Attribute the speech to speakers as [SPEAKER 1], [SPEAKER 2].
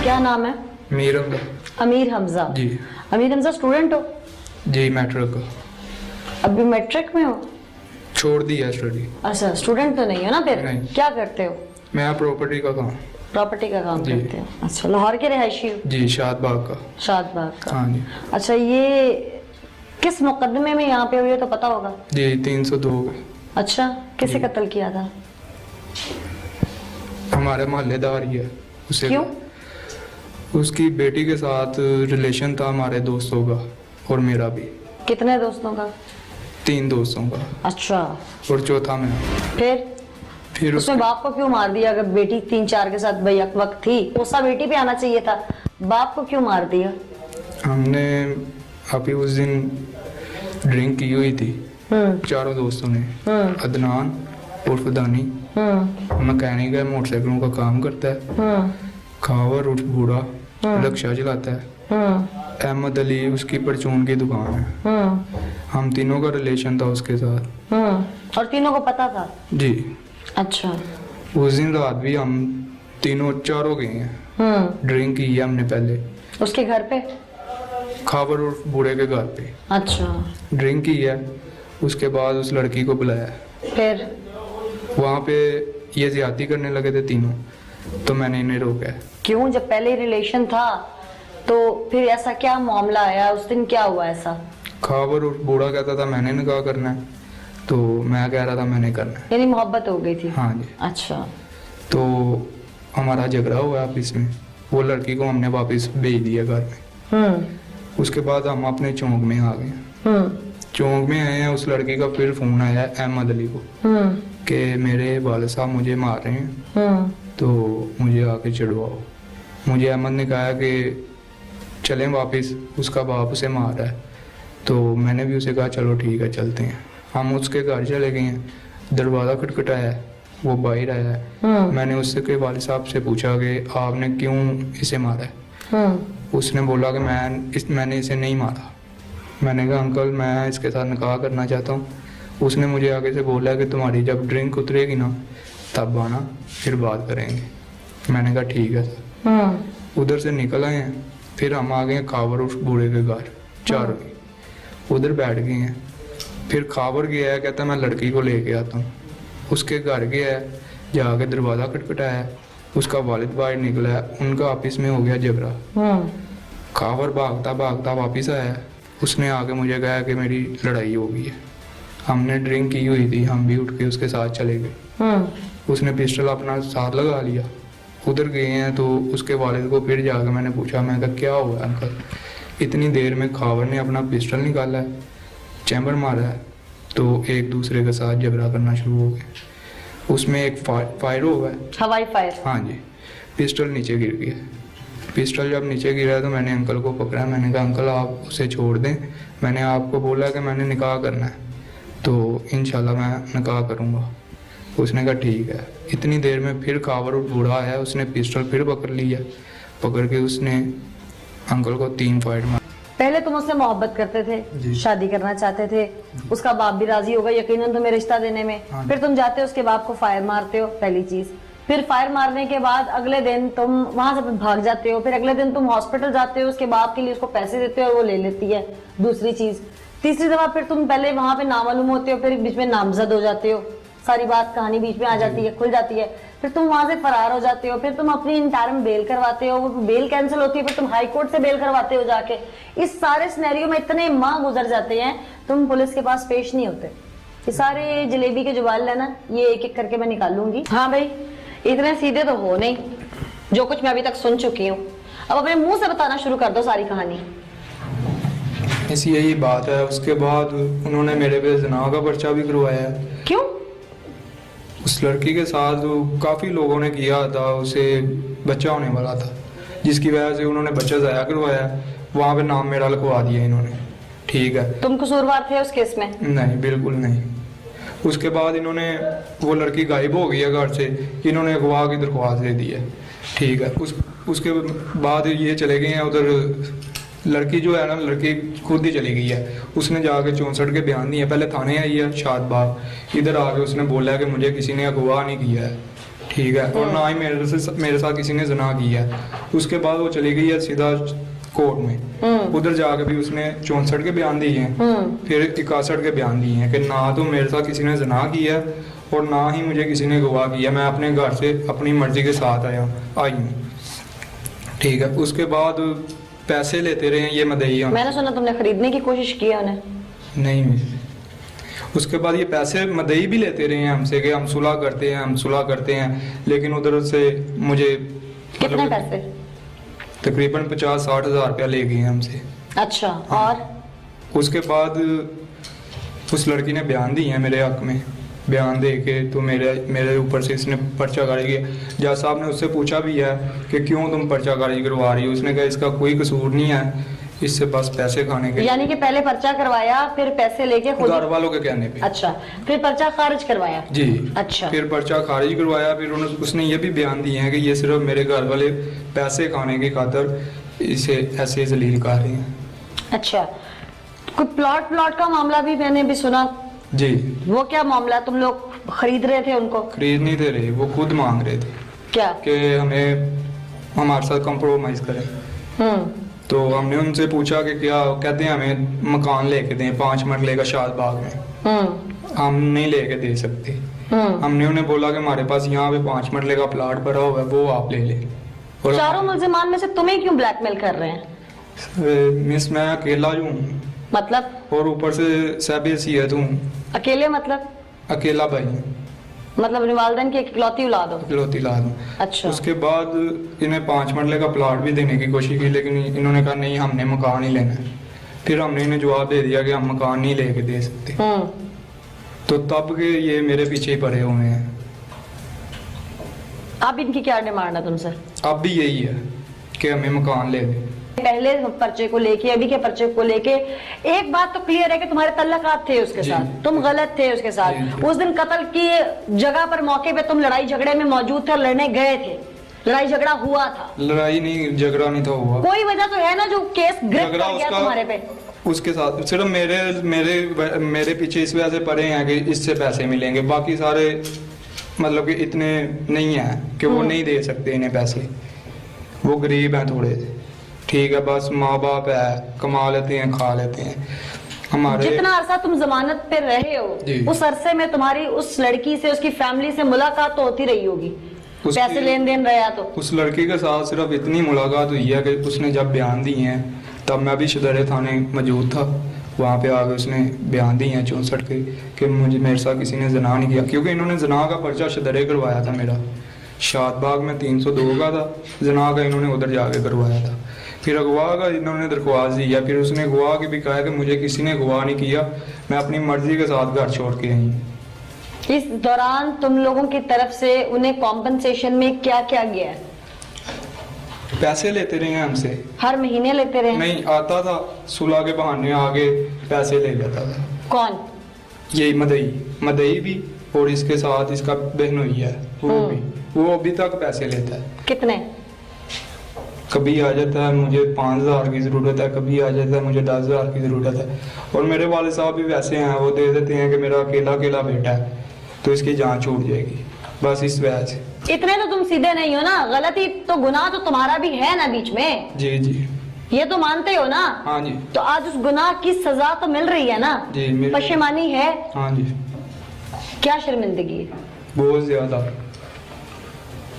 [SPEAKER 1] क्या नाम है?
[SPEAKER 2] मीर हमजा।
[SPEAKER 1] अमीर हमजा।
[SPEAKER 2] जी
[SPEAKER 1] अमीर हमजा स्टूडेंट हो?
[SPEAKER 2] जी मैट्रिक का
[SPEAKER 1] अभी मैट्रिक में हो?
[SPEAKER 2] छोड़ दिया स्टडी।
[SPEAKER 1] अच्छा, स्टूडेंट तो नहीं हो ना फिर?
[SPEAKER 2] नहीं।
[SPEAKER 1] क्या करते हो?
[SPEAKER 2] मैं प्रॉपर्टी का काम।
[SPEAKER 1] प्रॉपर्टी का काम
[SPEAKER 2] जी।
[SPEAKER 1] करते हो? अच्छा, लाहौर के रहायशी हो?
[SPEAKER 2] जी शादबाग का।
[SPEAKER 1] शादबाग का।
[SPEAKER 2] हाँ जी।
[SPEAKER 1] अच्छा, ये किस मुकदमे में यहाँ पे हुई है तो पता होगा?
[SPEAKER 2] जी 302।
[SPEAKER 1] अच्छा, किसे
[SPEAKER 2] जी।
[SPEAKER 1] कत्ल किया था?
[SPEAKER 2] हमारे मोहल्लेदार ही है उसे।
[SPEAKER 1] क्यों?
[SPEAKER 2] उसकी बेटी के साथ रिलेशन था हमारे दोस्तों का और मेरा भी।
[SPEAKER 1] कितने दोस्तों का?
[SPEAKER 2] 3 दोस्तों का
[SPEAKER 1] अच्छा,
[SPEAKER 2] और चौथा मैं।
[SPEAKER 1] फिर उसमें बाप को क्यों मार दिया? अगर बेटी 3-4 के साथ बैक वक्त थी, गुस्सा बेटी पे आना चाहिए था, बाप को क्यों मार दिया?
[SPEAKER 2] हमने अभी उस दिन ड्रिंक की हुई थी चारों दोस्तों ने। अदनान उर्फ दानी मैकेनिक है, मोटरसाइकिलों का काम करता है। खावर उर्फ बूढ़ा रिक्शा चलाता है। अहमद अली उसकी परचून की दुकान है। हम तीनों का रिलेशन था उसके साथ।
[SPEAKER 1] और तीनों को पता था?
[SPEAKER 2] जी।
[SPEAKER 1] अच्छा।
[SPEAKER 2] उस दिन रात भी हम तीनों चारों गए हैं। ड्रिंक की है हमने पहले
[SPEAKER 1] उसके घर पे?
[SPEAKER 2] खावर उर्फ बूढ़े के घर पे।
[SPEAKER 1] अच्छा।
[SPEAKER 2] ड्रिंक की है, उसके बाद उस लड़की को बुलाया।
[SPEAKER 1] फिर?
[SPEAKER 2] वहाँ पे ये ज्यादती करने लगे थे तीनों, तो मैंने इन्हें रोका।
[SPEAKER 1] क्यों? जब पहले रिलेशन था तो फिर ऐसा क्या मामला आया? उस दिन क्या हुआ ऐसा?
[SPEAKER 2] खावर उर्फ बूढ़ा कहता था मैंने निकाह करना है, तो मैं कह रहा था मैंने करना है।
[SPEAKER 1] यानी मोहब्बत हो गई थी?
[SPEAKER 2] हाँ जी।
[SPEAKER 1] अच्छा।
[SPEAKER 2] तो हमारा झगड़ा हुआ ऑफिस में, वो लड़की को हमने वापस भेज दिया घर में। उसके बाद हम अपने चौक में आ गए। चौक में आए हैं, उस लड़की का फिर फोन आया अहमद अली को कि मेरे वाले साहब मुझे मार रहे हैं, तो मुझे आके चढ़वाओ। मुझे अहमद ने कहा कि चलें वापस, उसका बाप उसे मार रहा है। तो मैंने भी उसे कहा चलो ठीक है चलते हैं। हम उसके घर चले गए हैं, दरवाज़ा खटखटाया, वो बाहर आया है। मैंने उससे के वाले साहब से पूछा कि आपने क्यों इसे मारा है? उसने बोला कि मैंने इसे नहीं मारा। मैंने कहा अंकल मैं इसके साथ निकाह करना चाहता हूँ। उसने मुझे आगे से बोला कि तुम्हारी जब ड्रिंक उतरेगी ना तब आना, फिर बात करेंगे। मैंने कहा ठीक है सर। उधर से निकल आए हैं, फिर हम आ गए खावर उस बूढ़े के घर चारों ही। उधर बैठ गए हैं, फिर खावर गया है, कहता मैं लड़की को लेके आता हूँ। उसके घर गया है, जाके दरवाज़ा खटखटाया, उसका वालिद बाहर निकला है, उनका ऑफिस में हो गया झगड़ा। खावर भागता भागता वापिस आया, उसने आके मुझे कहा कि मेरी लड़ाई हो गई है। हमने ड्रिंक की हुई थी, हम भी उठ के उसके साथ चले गए। उसने पिस्टल अपना साथ लगा लिया। उधर गए हैं तो उसके वालिद को फिर जाकर मैंने पूछा, मैं कहा क्या हुआ अंकल? इतनी देर में खावर ने अपना पिस्टल निकाला है, चैम्बर मारा है, तो एक दूसरे के साथ झगड़ा करना शुरू हो गया। उसमें एक फायर हुआ है,
[SPEAKER 1] हवाई फायर?
[SPEAKER 2] हाँ जी। पिस्टल नीचे गिर गया। पिस्टल जब नीचे गिरा तो मैंने अंकल को पकड़ा। मैंने कहा अंकल आप उसे छोड़ दें, मैंने आपको बोला कि मैंने निकाह करना है, तो इंशाल्लाह मैं निकाह करूँगा। उसने कहा ठीक है। इतनी देर में फिर खावर बूढ़ा आया, उसने पिस्टल फिर पकड़ लिया। पकड़ के उसने अंकल को 3 फायर मारा।
[SPEAKER 1] पहले तुम उससे मोहब्बत करते थे,
[SPEAKER 2] जी।
[SPEAKER 1] शादी करना चाहते थे, उसका बाप भी राजी होगा यकीनन तुम्हें रिश्ता देने में।
[SPEAKER 2] हाँ।
[SPEAKER 1] फिर तुम जाते हो उसके बाप को फायर मारते हो, पहली चीज। फिर फायर मारने के बाद अगले दिन तुम वहां से भाग जाते हो। फिर अगले दिन तुम हॉस्पिटल जाते हो, उसके बाप के लिए उसको पैसे देते हो और वो ले लेती है, दूसरी चीज। तीसरी दफा फिर तुम पहले वहां पे नामालूम होते हो, फिर बीच में नामजद हो जाते हो, सारी बात कहानी बीच में आ जाती है, खुल जाती है। फिर तुम वहां से फरार हो जाते हो, फिर तुम अपनी इंटरम बेल करवाते हो, वो बेल कैंसिल होती है, फिर तुम हाई कोर्ट से बेल करवाते हो जाके। इस सारे सिनेरियो में इतने माह गुजर जाते हैं, तुम पुलिस के पास पेश नहीं होते। ये सारे जलेबी के जुबाल है ना, ये एक एक करके मैं निकालूंगी। हाँ भाई, इतने सीधे तो हो नहीं, जो कुछ मैं अभी तक सुन चुकी हूँ। अब अपने मुंह से बताना शुरू कर दो सारी कहानी।
[SPEAKER 2] ऐसी यही बात है। उसके बाद उन्होंने मेरे पे ज़िना का पर्चा भी करवाया है।
[SPEAKER 1] क्यों?
[SPEAKER 2] उस लड़की के साथ काफ़ी लोगों ने किया था, उसे बच्चा होने वाला था, जिसकी वजह से उन्होंने बच्चा ज़ाया करवाया। वहाँ पे नाम मेरा लिखवा दिया इन्होंने। ठीक है।
[SPEAKER 1] तुम कसूरवार थे उस केस में?
[SPEAKER 2] नहीं, बिल्कुल नहीं। उसके बाद इन्होंने, वो लड़की गायब हो गई है घर से, इन्होंने अगवा की दरख्वास्त दे दी है। ठीक है। उसके बाद ये चले गए हैं उधर। लड़की जो है ना, लड़की खुद ही चली गई है। उसने जाके 64 के बयान दिए। पहले थाने आई है शादबाग, इधर आके उसने बोला है कि मुझे किसी ने अगवा नहीं किया है। ठीक है, और ना ही मेरे साथ किसी ने जना किया है। उसके बाद वो चली गई है सीधा कोर्ट में, उधर जाके भी उसने 64 के बयान दिए हैं, फिर 61 के बयान दिए हैं कि ना तो मेरे साथ किसी ने जना किया है और ना ही मुझे किसी ने गवाह किया, मैं अपने घर से अपनी मर्जी के साथ आई हूँ। ठीक है, उसके बाद पैसे लेते रहे ये मदई।
[SPEAKER 1] मैंने सुना तुमने खरीदने की कोशिश की है उन्हें?
[SPEAKER 2] नहीं, उसके बाद ये पैसे मदई भी लेते रहे हैं हमसे कि हम सुलह करते हैं, लेकिन उधर से मुझे
[SPEAKER 1] कितने पैसे?
[SPEAKER 2] तकरीबन 50-60 हज़ार रुपया ले गए हैं हमसे।
[SPEAKER 1] अच्छा, और
[SPEAKER 2] उसके बाद उस लड़की ने बयान दिए हैं मेरे हक में, बयान दे के तो मेरे ऊपर से इसने पर्चाकारी किया। जज साहब ने उससे पूछा भी है कि क्यों तुम पर्चाकारी करवा रही हो, उसने कहा इसका कोई कसूर नहीं है, इससे बस पैसे खाने के।
[SPEAKER 1] यानी कि पहले पर्चा करवाया, फिर पैसे लेके खुद
[SPEAKER 2] घर वालों के कहने पे।
[SPEAKER 1] अच्छा, फिर पर्चा खारिज करवाया?
[SPEAKER 2] जी।
[SPEAKER 1] अच्छा,
[SPEAKER 2] फिर पर्चा खारिज करवाया, फिर उसने ये भी बयान दिए हैं कि ये सिर्फ मेरे घर वाले पैसे खाने की खातर इसे ऐसे जलील कर रहे हैं।
[SPEAKER 1] अच्छा, कोई प्लॉट का मामला भी मैंने भी सुना।
[SPEAKER 2] जी। वो
[SPEAKER 1] क्या मामला? तुम लोग खरीद रहे थे उनको?
[SPEAKER 2] खरीद नहीं दे रहे, वो खुद मांग रहे थे
[SPEAKER 1] क्या
[SPEAKER 2] कि हमारे साथ कंप्रोमाइज करें। तो हमने उनसे पूछा कि क्या, कहते हैं हमें मकान लेके दें 5 मरले का शादबाग में। हम नहीं लेके दे सकते। हमने उन्हें बोला कि हमारे पास यहाँ पे 5 मरले का प्लाट भरा हुआ है, वो आप ले लें। और
[SPEAKER 1] चारों मुल्जिमान में से तुम्हें क्यों ब्लैकमेल कर रहे हैं?
[SPEAKER 2] मिस मैं अकेला हूँ,
[SPEAKER 1] मतलब? और
[SPEAKER 2] ऊपर से सहबीयत हूँ।
[SPEAKER 1] अकेले मतलब?
[SPEAKER 2] अकेला भाई हूँ,
[SPEAKER 1] मतलब वालिदैन की इकलौती औलाद हो?
[SPEAKER 2] इकलौती औलाद हूँ।
[SPEAKER 1] अच्छा।
[SPEAKER 2] उसके बाद इन्हें 5 मरले का प्लाट भी देने की कोशिश की, लेकिन इन्होंने कहा नहीं, हमने मकान ही लेना है। फिर हमने इन्हें जवाब दे दिया कि हम मकान नहीं लेके दे सकते। तो तब के ये मेरे पीछे ही पड़े हुए हैं।
[SPEAKER 1] अब इनकी क्या डिमांड है तुमसे?
[SPEAKER 2] अब भी यही है कि हमें मकान ले दे।
[SPEAKER 1] पहले पर्चे को लेके, अभी के पर्चे को लेके एक बात तो क्लियर है कि तुम्हारे तल्लकात थे उसके साथ, तुम गलत थे उसके साथ। उस दिन कत्ल की जगह पर, मौके पे तुम लड़ाई झगड़े में मौजूद थे, लड़ने गए थे, लड़ाई झगड़ा हुआ था?
[SPEAKER 2] लड़ाई नहीं, झगड़ा नहीं था हुआ।
[SPEAKER 1] कोई वजह तो है ना जो केस गिरफ्त कर गया तुम्हारे पे?
[SPEAKER 2] उसके साथ सिर्फ मेरे पीछे इस वजह से पड़े हैं कि इससे पैसे मिलेंगे, बाकी सारे मतलब कि इतने नहीं है कि वो नहीं दे सकते इन्हें पैसे, वो गरीब हैं थोड़े। ठीक है, बस माँ बाप है, कमा लेते हैं, खा लेते हैं। हमारे
[SPEAKER 1] जितना अरसा तुम जमानत पे रहे हो, उस अरसे में तुम्हारी उस लड़की से, उसकी फैमिली से मुलाकात तो होती रही होगी, पैसे लेन देन रहा तो? उस
[SPEAKER 2] लड़की के साथ सिर्फ इतनी मुलाकात हुई है कि उसने जब बयान दिए हैं, तब मैं भी शदरे थाने मौजूद था, वहाँ पे आके उसने बयान दिए हैं 64 के कि मेरे साथ किसी ने जना नहीं किया, क्योंकि इन्होंने जना का पर्चा शदरे करवाया था मेरा। शादबाग में 302 का था, जना का इन्होंने उधर जाके करवाया था। फिर अगवा का इन्होंने दरख्वास्त दी है, फिर उसने गवाह की भी कहा कि मुझे किसी ने गवाह नहीं किया, मैं अपनी मर्जी के साथ घर छोड़ के आई।
[SPEAKER 1] इस दौरान तुम लोगों की तरफ से उन्हें कॉम्पनसेशन में क्या क्या गया है?
[SPEAKER 2] पैसे लेते रहे हैं हमसे।
[SPEAKER 1] हर महीने लेते रहे?
[SPEAKER 2] नहीं, आता था सुलह के बहाने आगे पैसे ले लेता था।
[SPEAKER 1] कौन?
[SPEAKER 2] यही मदई भी, और इसके साथ इसका बहन हुई है वो भी, वो अभी तक पैसे लेता है।
[SPEAKER 1] कितने?
[SPEAKER 2] कभी आ जाता है मुझे 5,000 की ज़रूरत है, कभी आ जाता है मुझे 10,000 की ज़रूरत है। और मेरे वाले साहब भी वैसे हैं, वो दे देते हैं कि मेरा अकेला बेटा है तो इसकी जान छूट जाएगी, बस इस वजह से।
[SPEAKER 1] इतने तो तुम सीधे नहीं हो ना, गलती तो, गुनाह तो तुम्हारा भी है ना बीच में।
[SPEAKER 2] जी जी,
[SPEAKER 1] ये तो मानते हो ना?
[SPEAKER 2] हाँ जी।
[SPEAKER 1] तो आज उस गुनाह की सजा तो मिल रही है ना?
[SPEAKER 2] जी,
[SPEAKER 1] पशेमानी है?
[SPEAKER 2] हाँ जी।
[SPEAKER 1] क्या शर्मिंदगी है?
[SPEAKER 2] बहुत ज्यादा।